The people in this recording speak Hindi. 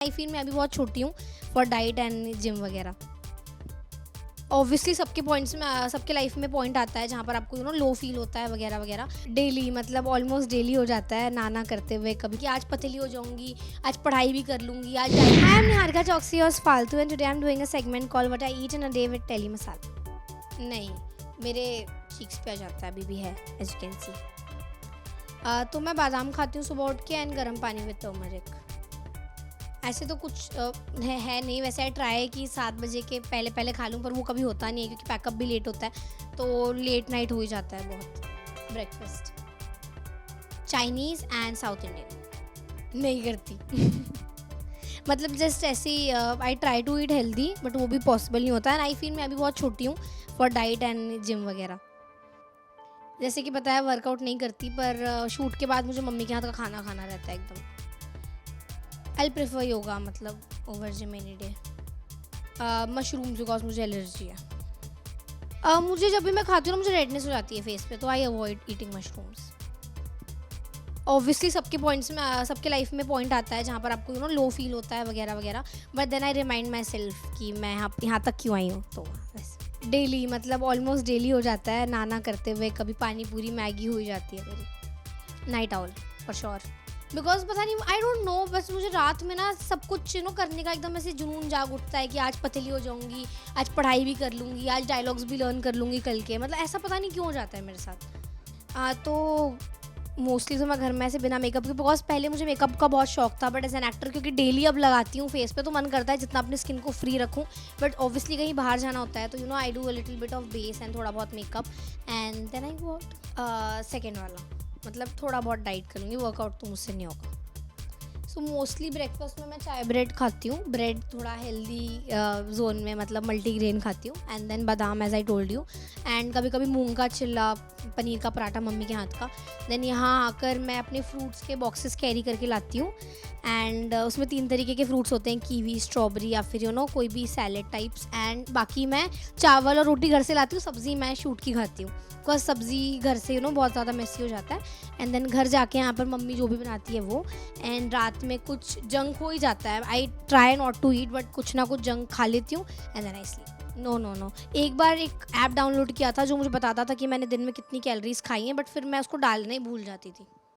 आई फील मैं अभी बहुत छोटी हूँ फॉर डाइट एंड जिम वगैरह। ऑब्वियसली सबके पॉइंट्स में सबके लाइफ में पॉइंट आता है जहाँ पर आपको लो फील होता है वगैरह वगैरह। डेली मतलब ऑलमोस्ट डेली हो जाता है ना करते हुए कभी कि आज पतली हो जाऊंगी, आज पढ़ाई भी कर लूंगी, आज I am Niharika Chouksey yours फालतू and today I am doing a segment called what I eat in a day with Telly Masala. नहीं, मेरे चीक्स पे आ जाता है, अभी भी है एज यू कैन सी। तो मैं बादाम खाती हूँ सुबह उठ के एंड गर्म पानी विद टर्मरिक। ऐसे तो कुछ है नहीं, वैसे ट्राई कि 7 बजे के पहले पहले खा लूँ, पर वो कभी होता नहीं है क्योंकि पैकअप भी लेट होता है, तो लेट नाइट हो ही जाता है बहुत। Breakfast Chinese and South Indian नहीं करती मतलब जस्ट ऐसे ही I try to eat healthy but वो भी पॉसिबल नहीं होता है। एंड आई फील मैं अभी बहुत छोटी हूँ फॉर डाइट एंड जिम वगैरह। जैसे कि पता है वर्कआउट नहीं करती, पर शूट के बाद मुझे मम्मी के हाथ का खाना खाना रहता है एकदम। आई प्रेफर योगा मतलब over gym any day. Mushrooms because मुझे एलर्जी है। मुझे जब भी मैं खाती हूँ ना मुझे रेडनेस हो जाती है फेस पे, तो I avoid eating mushrooms. Obviously सबके पॉइंट्स में सबके लाइफ में पॉइंट आता है जहाँ पर आपको लो फील होता है वगैरह वगैरह, but then I remind my self कि मैं यहाँ तक क्यों आई हूँ। तो डेली मतलब ऑलमोस्ट डेली हो जाता है ना करते हुए कभी पानी पूरी मैगी हो ही जाती है मेरी। Night owl for sure, because पता नहीं आई डोंट नो, बस मुझे रात में ना सब कुछ करने का एकदम ऐसे जुनून जाग उठता है कि आज पतली हो जाऊंगी, आज पढ़ाई भी कर लूँगी, आज डायलॉग्स भी लर्न कर लूँगी कल के, मतलब ऐसा पता नहीं क्यों हो जाता है मेरे साथ। तो मोस्टली तो मैं घर में ऐसे बिना मेकअप के, बिकॉज पहले मुझे मेकअप का बहुत शौक था, बट एज एन एक्टर क्योंकि डेली अब लगाती हूँ फेस पे तो मन करता है जितना अपनी स्किन को फ्री रखूँ, बट ऑब्वियसली कहीं बाहर जाना होता है तो I do a little bit of base and थोड़ा बहुत makeup and then I go out. Second वाला मतलब थोड़ा बहुत डाइट करूँगी, वर्कआउट तो मुझसे नहीं होगा। सो मोस्टली ब्रेकफास्ट में मैं चाय ब्रेड खाती हूँ, ब्रेड थोड़ा हेल्दी जोन में मतलब मल्टीग्रेन खाती हूँ, एंड देन बादाम as I told you, and कभी कभी मूंग का चिल्ला, पनीर का पराठा मम्मी के हाथ का। देन यहाँ आकर मैं अपने फ्रूट्स के बॉक्सेस कैरी करके लाती हूँ, एंड उसमें 3 तरीके के फ्रूट्स होते हैं, कीवी, स्ट्रॉबेरी या फिर कोई भी सैलेड टाइप्स, एंड बाकी मैं चावल और रोटी घर से लाती हूँ, सब्ज़ी मैं शूट की खाती हूँ बिकॉज सब्ज़ी घर से बहुत ज़्यादा मेसी हो जाता है। एंड देन घर जाके यहाँ पर मम्मी जो भी बनाती है वो, एंड रात में कुछ जंक हो ही जाता है, I try not to eat but कुछ ना कुछ जंक खा लेती हूँ and then I sleep. No एक बार एक ऐप डाउनलोड किया था जो मुझे बताता था कि मैंने दिन में कितनी कैलोरीज खाई हैं, बट फिर मैं उसको डालना ही भूल जाती थी।